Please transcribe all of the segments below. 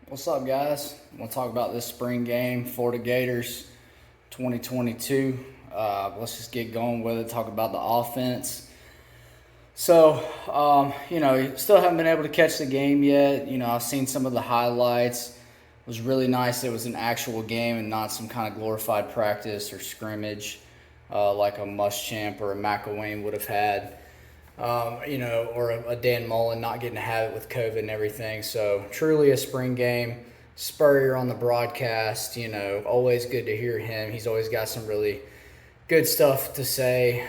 What's up, guys? I want to talk about this spring game, Florida Gators 2022. Let's just get going with it, talk about the offense. Still haven't been able to catch the game yet. I've seen some of the highlights. It was really nice it was an actual game and not some kind of glorified practice or scrimmage like a Muschamp or a McElwain would have had. Or a Dan Mullen not getting to have it with COVID and everything. So truly a spring game. Spurrier on the broadcast, always good to hear him. He's always got some really good stuff to say.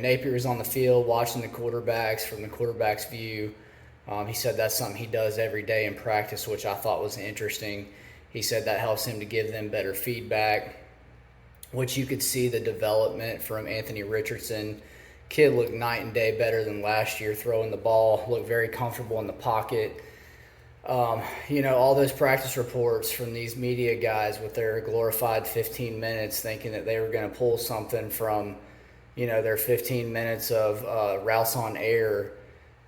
Napier was on the field watching the quarterbacks from the quarterback's view. He said that's something he does every day in practice, which I thought was interesting. He said that helps him to give them better feedback, which you could see the development from Anthony Richardson. Kid looked night and day better than last year throwing the ball, looked very comfortable in the pocket. All those practice reports from these media guys with their glorified 15 minutes thinking that they were going to pull something from, their 15 minutes of routes on air,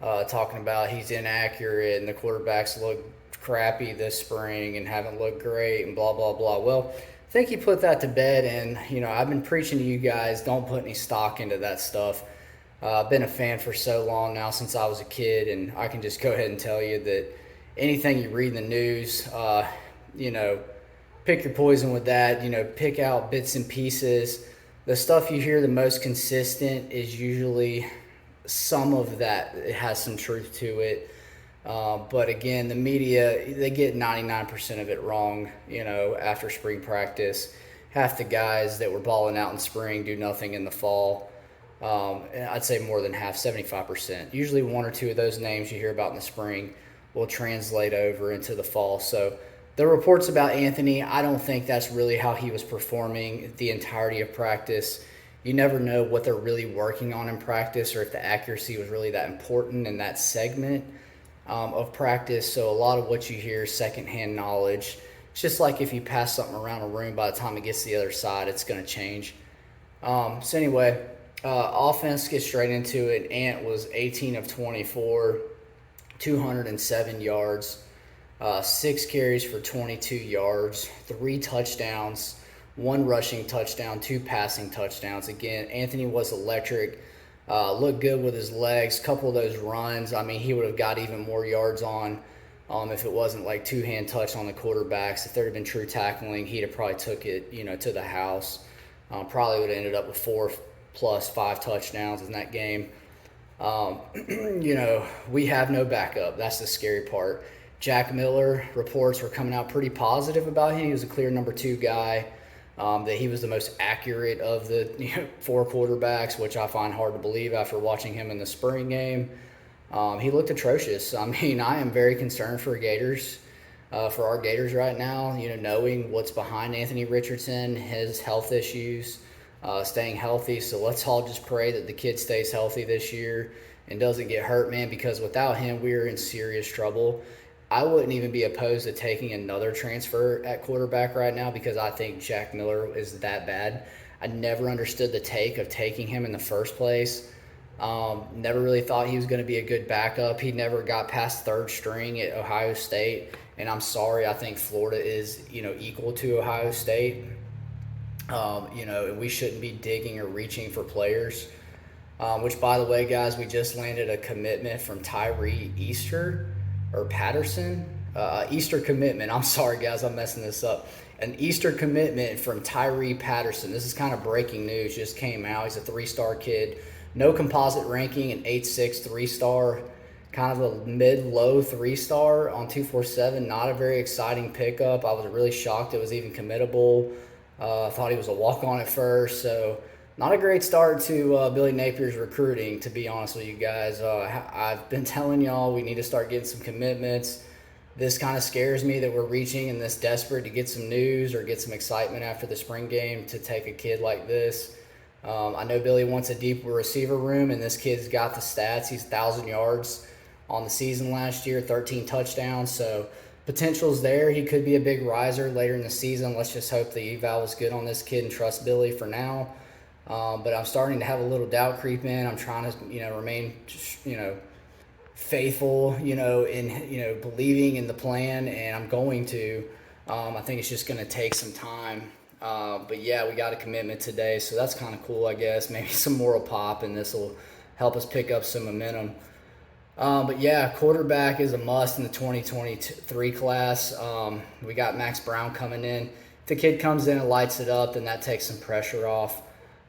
talking about he's inaccurate and the quarterbacks look crappy this spring and haven't looked great and blah, blah, blah. Well, I think he put that to bed, and I've been preaching to you guys, don't put any stock into that stuff. I've been a fan for so long now, since I was a kid, and I can just go ahead and tell you that anything you read in the news, pick your poison with that. Pick out bits and pieces. The stuff you hear the most consistent is usually some of that. It has some truth to it. But again, the media, they get 99% of it wrong, after spring practice. Half the guys that were balling out in spring do nothing in the fall. I'd say more than half, 75%. Usually one or two of those names you hear about in the spring will translate over into the fall. So the reports about Anthony, I don't think that's really how he was performing the entirety of practice. You never know what they're really working on in practice or if the accuracy was really that important in that segment of practice. So a lot of what you hear is secondhand knowledge. It's just like if you pass something around a room, by the time it gets to the other side, it's going to change. Offense, gets straight into it. Ant was 18 of 24, 207 yards, 6 carries for 22 yards, 3 touchdowns, 1 rushing touchdown, 2 passing touchdowns. Again, Anthony was electric. Looked good with his legs. Couple of those runs, he would have got even more yards on if it wasn't like two-hand touch on the quarterbacks. If there had been true tackling, he'd have probably took it, to the house. Probably would have ended up with 4 plus 5 touchdowns in that game. We have no backup. That's the scary part. Jack Miller, reports were coming out pretty positive about him. He was a clear number 2 guy. That he was the most accurate of the 4 quarterbacks, which I find hard to believe after watching him in the spring game. He looked atrocious. I am very concerned for our Gators right now, knowing what's behind Anthony Richardson, his health issues, staying healthy. So let's all just pray that the kid stays healthy this year and doesn't get hurt, man, because without him, we're in serious trouble. I wouldn't even be opposed to taking another transfer at quarterback right now because I think Jack Miller is that bad. I never understood the take of taking him in the first place. Never really thought he was going to be a good backup. He never got past 3rd string at Ohio State. And I'm sorry, I think Florida is, equal to Ohio State. And we shouldn't be digging or reaching for players. Which, by the way, guys, we just landed a commitment from Tyree Patterson. Easter commitment. I'm sorry, guys, I'm messing this up. An Easter commitment from Tyree Patterson. This is kind of breaking news. Just came out. He's a 3-star kid. No composite ranking, an 8.6 3-star. Kind of a mid-low 3-star on 247. Not a very exciting pickup. I was really shocked it was even committable. Thought he was a walk-on at first. So not a great start to Billy Napier's recruiting, to be honest with you guys. I've been telling y'all we need to start getting some commitments. This kind of scares me that we're reaching and this desperate to get some news or get some excitement after the spring game to take a kid like this. I know Billy wants a deeper receiver room, and this kid's got the stats. He's 1,000 yards on the season last year, 13 touchdowns. So potential's there. He could be a big riser later in the season. Let's just hope the eval was good on this kid and trust Billy for now. But I'm starting to have a little doubt creep in. I'm trying to, remain, faithful, in believing in the plan, and I'm going to. I think it's just going to take some time. But yeah, we got a commitment today, so that's kind of cool, I guess. Maybe some moral pop, and this will help us pick up some momentum. But yeah, quarterback is a must in the 2023 class. We got Max Brown coming in. If the kid comes in and lights it up, then that takes some pressure off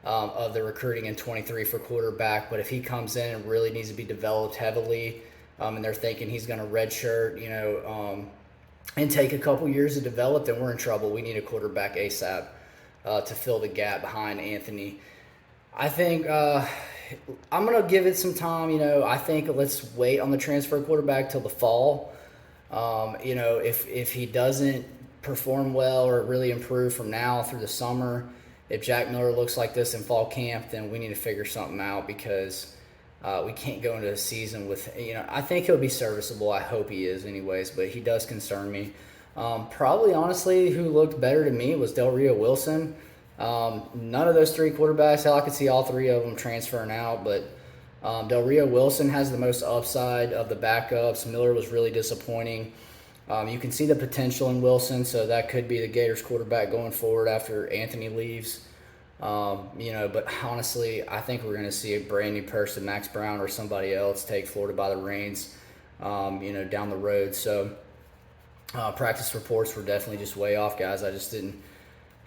of the recruiting in 23 for quarterback. But if he comes in and really needs to be developed heavily, and they're thinking he's going to redshirt, and take a couple years to develop, then we're in trouble. We need a quarterback ASAP to fill the gap behind Anthony. I think I'm going to give it some time. I think let's wait on the transfer quarterback till the fall. If he doesn't perform well or really improve from now through the summer, if Jack Miller looks like this in fall camp, then we need to figure something out because we can't go into a season with, I think he'll be serviceable. I hope he is anyways, but he does concern me. Probably, honestly, who looked better to me was Del Rio Wilson. None of those three quarterbacks, hell, I could see all three of them transferring out, but Del Rio Wilson has the most upside of the backups. Miller was really disappointing. You can see the potential in Wilson, so that could be the Gators quarterback going forward after Anthony leaves. But honestly, I think we're going to see a brand new person, Max Brown or somebody else, take Florida by the reins, down the road. So practice reports were definitely just way off, guys. I just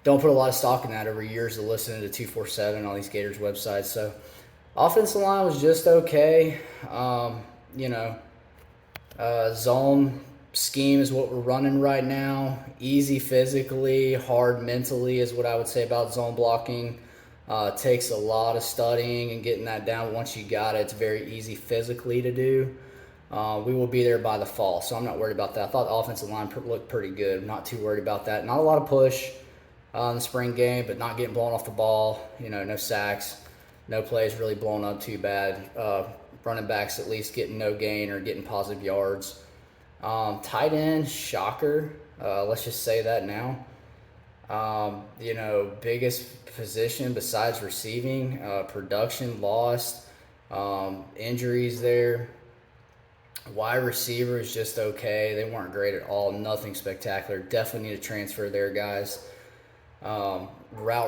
don't put a lot of stock in that over years of listening to 247 on these Gators websites. So offensive line was just okay. Zone scheme is what we're running right now. Easy physically, hard mentally is what I would say about zone blocking. Takes a lot of studying and getting that down. Once you got it, it's very easy physically to do. We will be there by the fall, so I'm not worried about that. I thought the offensive line looked pretty good. I'm not too worried about that. Not a lot of push in the spring game, but not getting blown off the ball. No sacks, no plays really blown up too bad. Running backs at least getting no gain or getting positive yards. Tight end, shocker. Let's just say that now. Biggest position besides receiving, production lost, injuries there. Wide receiver is just okay. They weren't great at all. Nothing spectacular. Definitely need to transfer there, guys. Route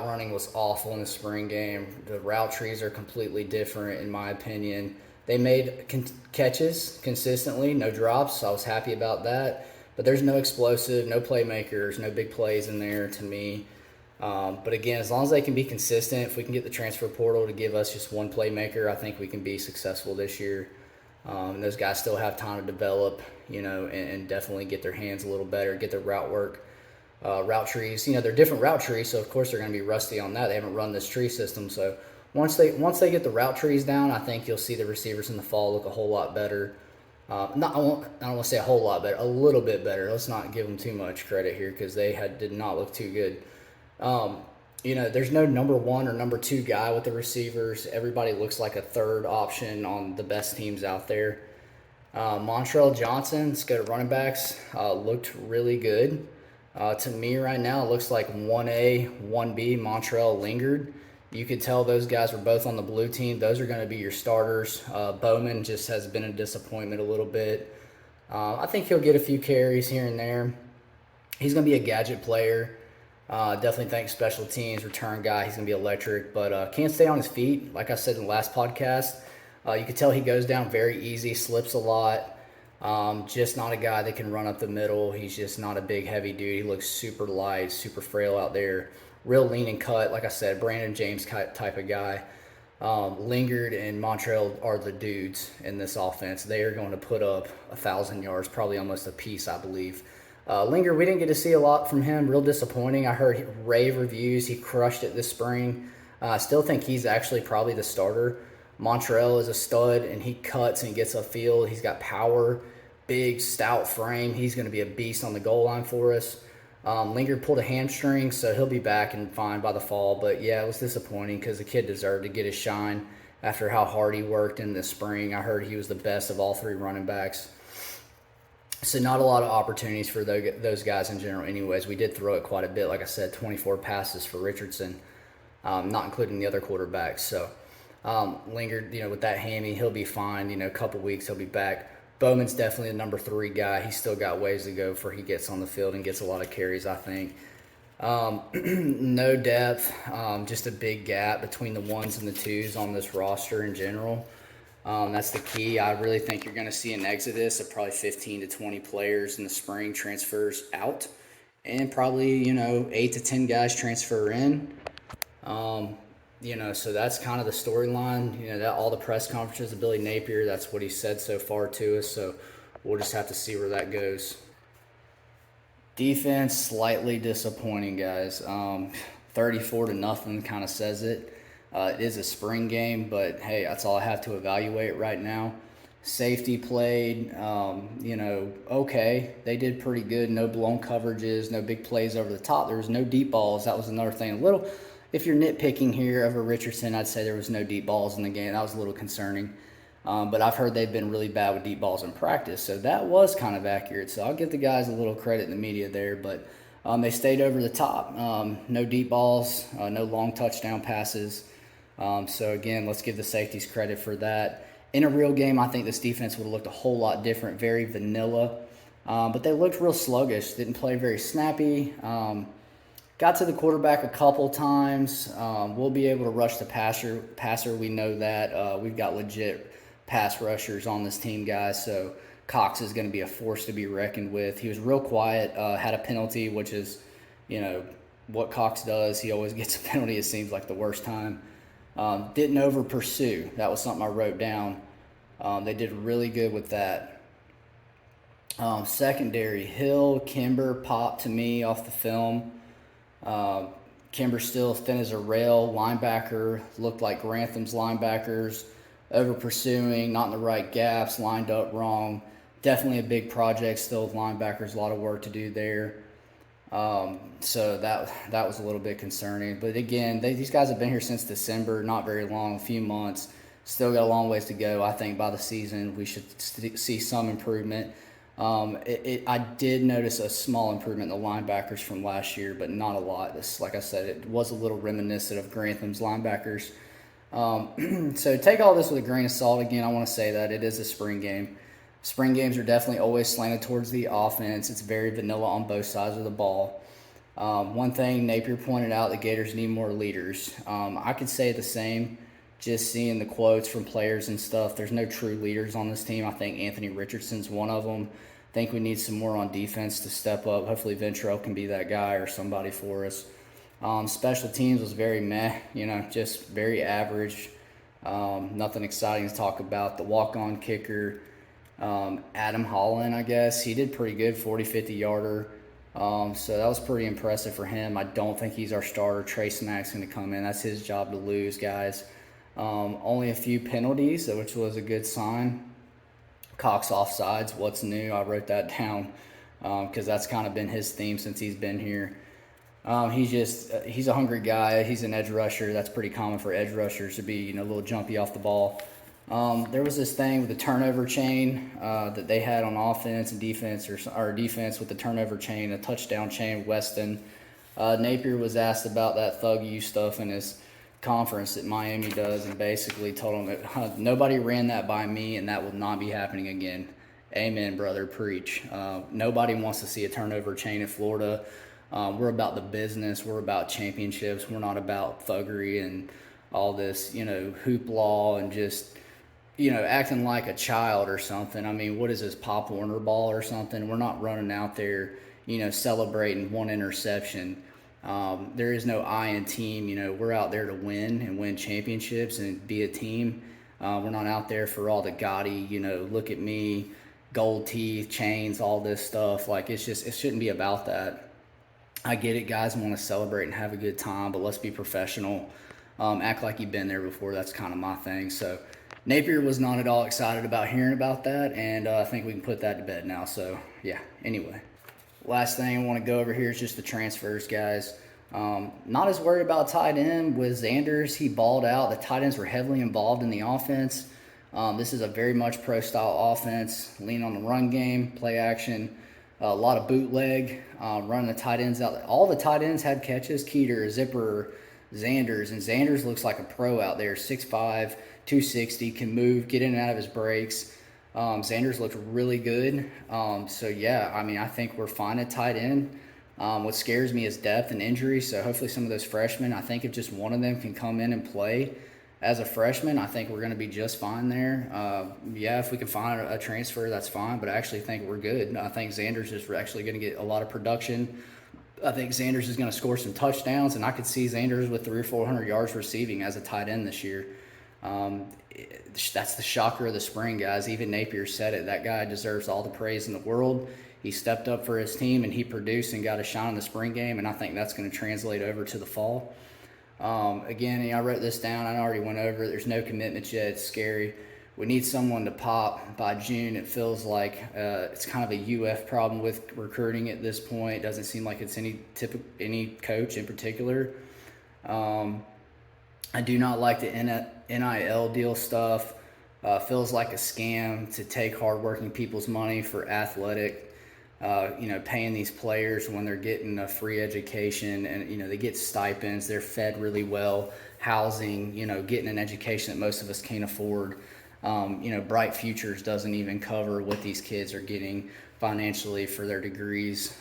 running was awful in the spring game. The route trees are completely different, in my opinion. They made catches consistently, no drops, so I was happy about that. But there's no explosive, no playmakers, no big plays in there to me. But again, as long as they can be consistent, if we can get the transfer portal to give us just one playmaker, I think we can be successful this year. And those guys still have time to develop, and definitely get their hands a little better, get their route work. Route trees, they're different route trees, so of course they're going to be rusty on that. They haven't run this tree system, so once they get the route trees down, I think you'll see the receivers in the fall look a whole lot better. I don't want to say a whole lot better, a little bit better. Let's not give them too much credit here because they did not look too good. There's no number one or number two guy with the receivers. Everybody looks like a third option on the best teams out there. Montrell Johnson, let's go to running backs, looked really good. To me right now, it looks like 1A, 1B, Montrell lingered. You could tell those guys were both on the blue team. Those are going to be your starters. Bowman just has been a disappointment a little bit. I think he'll get a few carries here and there. He's going to be a gadget player. Definitely think special teams, return guy. He's going to be electric, but can't stay on his feet. Like I said in the last podcast, you could tell he goes down very easy, slips a lot. Just not a guy that can run up the middle. He's just not a big, heavy dude. He looks super light, super frail out there. Real lean and cut, like I said, Brandon James type of guy. Lingard and Montrell are the dudes in this offense. They are going to put up 1,000 yards, probably almost a piece, I believe. Lingard, we didn't get to see a lot from him. Real disappointing. I heard rave reviews. He crushed it this spring. I still think he's actually probably the starter. Montrell is a stud, and he cuts and gets upfield. He's got power, big, stout frame. He's going to be a beast on the goal line for us. Lingard pulled a hamstring, so he'll be back and fine by the fall. But, yeah, it was disappointing because the kid deserved to get his shine after how hard he worked in the spring. I heard he was the best of all three running backs. So not a lot of opportunities for those guys in general anyways. We did throw it quite a bit. Like I said, 24 passes for Richardson, not including the other quarterbacks. So lingered, with that hammy. He'll be fine. A couple weeks, he'll be back. Bowman's definitely the number 3 guy. He's still got ways to go before he gets on the field and gets a lot of carries, I think. No depth, just a big gap between the 1s and the 2s on this roster in general. That's the key. I really think you're going to see an exodus of probably 15 to 20 players in the spring transfers out, and probably 8 to 10 guys transfer in. So that's kind of the storyline. That all the press conferences of Billy Napier, that's what he said so far to us. So we'll just have to see where that goes. Defense, slightly disappointing, guys. 34-0 kind of says it. It is a spring game, but hey, that's all I have to evaluate right now. Safety played, okay. They did pretty good. No blown coverages, no big plays over the top. There was no deep balls. That was another thing. If you're nitpicking here over Richardson, I'd say there was no deep balls in the game. That was a little concerning. But I've heard they've been really bad with deep balls in practice, so that was kind of accurate. So I'll give the guys a little credit in the media there, but they stayed over the top. No deep balls, no long touchdown passes. So again, let's give the safeties credit for that. In a real game, I think this defense would have looked a whole lot different, very vanilla. But they looked real sluggish, didn't play very snappy. Got to the quarterback a couple times. We'll be able to rush the passer. We know that. We've got legit pass rushers on this team, guys. So Cox is going to be a force to be reckoned with. He was real quiet, had a penalty, which is, what Cox does. He always gets a penalty, it seems like the worst time. Didn't over pursue. That was something I wrote down. They did really good with that. Secondary, Hill, Kimber popped to me off the film. Kimber still thin as a rail. Linebacker looked like Grantham's linebackers. Over pursuing, not in the right gaps, lined up wrong. Definitely a big project still with linebackers. A lot of work to do there. So that was a little bit concerning. But again, these guys have been here since December, not very long, a few months. Still got a long ways to go. I think by the season we should see some improvement. I did notice a small improvement in the linebackers from last year, but not a lot. Like I said, it was a little reminiscent of Grantham's linebackers. So take all this with a grain of salt. Again, I want to say that it is a spring game. Spring games are definitely always slanted towards the offense. It's very vanilla on both sides of the ball. One thing Napier pointed out, the Gators need more leaders. I could say the same, just seeing the quotes from players and stuff. There's no true leaders on this team. I think Anthony Richardson's one of them. I think we need some more on defense to step up. Hopefully Ventrell can be that guy or somebody for us. Special teams was very meh, just very average. Nothing exciting to talk about. The walk-on kicker, Adam Holland, I guess, he did pretty good, 40, 50-yarder. So that was pretty impressive for him. I don't think he's our starter. Trey Smack's going to come in. That's his job to lose, guys. Only a few penalties, which was a good sign. Cox offsides, what's new? I wrote that down because that's kind of been his theme since he's been here. He's a hungry guy. He's an edge rusher. That's pretty common for edge rushers to be, a little jumpy off the ball. There was this thing with the turnover chain that they had on offense and defense, or defense with the turnover chain, a touchdown chain. Weston Napier was asked about that thug you stuff in his conference that Miami does, and basically told him that nobody ran that by me, and that will not be happening again. Amen, brother. Preach. Nobody wants to see a turnover chain in Florida. We're about the business. We're about championships. We're not about thuggery and all this, hoopla and just, acting like a child or something. I mean, what is this, Pop Warner ball or something? We're not running out there, celebrating one interception. There is no I in team. We're out there to win and win championships and be a team. We're not out there for all the gaudy, look at me, gold teeth, chains, all this stuff. Like, it shouldn't be about that. I get it, guys want to celebrate and have a good time, but let's be professional. Act like you've been there before. That's kind of my thing. So Napier was not at all excited about hearing about that, and I think we can put that to bed now. So, yeah, anyway. Last thing I want to go over here is just the transfers, guys. Not as worried about tight end. With Zanders, he balled out. The tight ends were heavily involved in the offense. This is a very much pro-style offense. Lean on the run game, play action. A lot of bootleg, running the tight ends out. All the tight ends had catches. Keeter, Zipper, Xanders, and Xanders looks like a pro out there, 6'5", 260, can move, get in and out of his breaks. Xanders looked really good. So yeah, I mean, I think we're fine at tight end. What scares me is depth and injury. So hopefully some of those freshmen, I think if just one of them can come in and play as a freshman, I think we're going to be just fine there. Yeah, if we can find a transfer, that's fine. But I actually think we're good. I think Xanders is actually going to get a lot of production. I think Xanders is going to score some touchdowns, and I could see Xanders with 300 or 400 yards receiving as a tight end this year. That's the shocker of the spring, guys. Even Napier said it. That guy deserves all the praise in the world. He stepped up for his team, and he produced and got a shot in the spring game, and I think that's going to translate over to the fall. Again, I wrote this down. I already went over it. There's no commitments yet. It's scary. We need someone to pop by June. It feels like it's kind of a UF problem with recruiting at this point. It doesn't seem like it's any coach in particular. I do not like the NIL deal stuff. Feels like a scam to take hardworking people's money for athletic. Paying these players when they're getting a free education and, they get stipends. They're fed really well, housing, getting an education that most of us can't afford. Bright Futures doesn't even cover what these kids are getting financially for their degrees.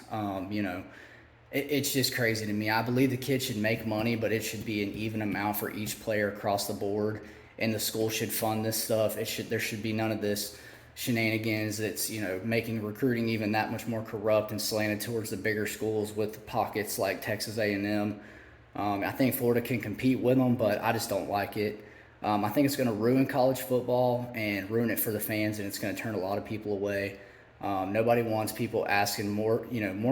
It's just crazy to me. I believe the kids should make money, but it should be an even amount for each player across the board, and the school should fund this stuff. There should be none of this shenanigans that's making recruiting even that much more corrupt and slanted towards the bigger schools with pockets like Texas A&M. I think Florida can compete with them, but I just don't like it. I think it's going to ruin college football and ruin it for the fans, and it's going to turn a lot of people away. Nobody wants people asking more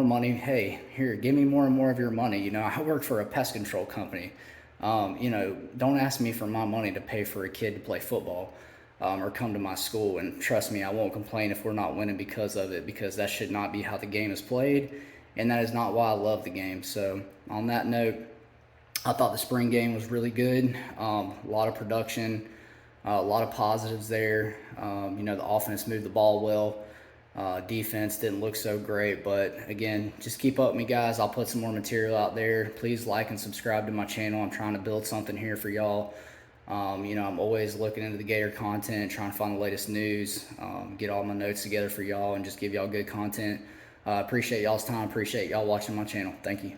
money. Hey, here, give me more and more of your money. I work for a pest control company. Don't ask me for my money to pay for a kid to play football or come to my school. And trust me, I won't complain if we're not winning because of it, because that should not be how the game is played, and that is not why I love the game. So on that note, I thought the spring game was really good. A lot of production, a lot of positives there. The offense moved the ball well. Defense didn't look so great, but again, just keep up with me, guys. I'll put some more material out there. Please like and subscribe to my channel. I'm trying to build something here for y'all. I'm always looking into the Gator content, trying to find the latest news, get all my notes together for y'all, and just give y'all good content. Appreciate y'all's time. Appreciate y'all watching my channel. Thank you.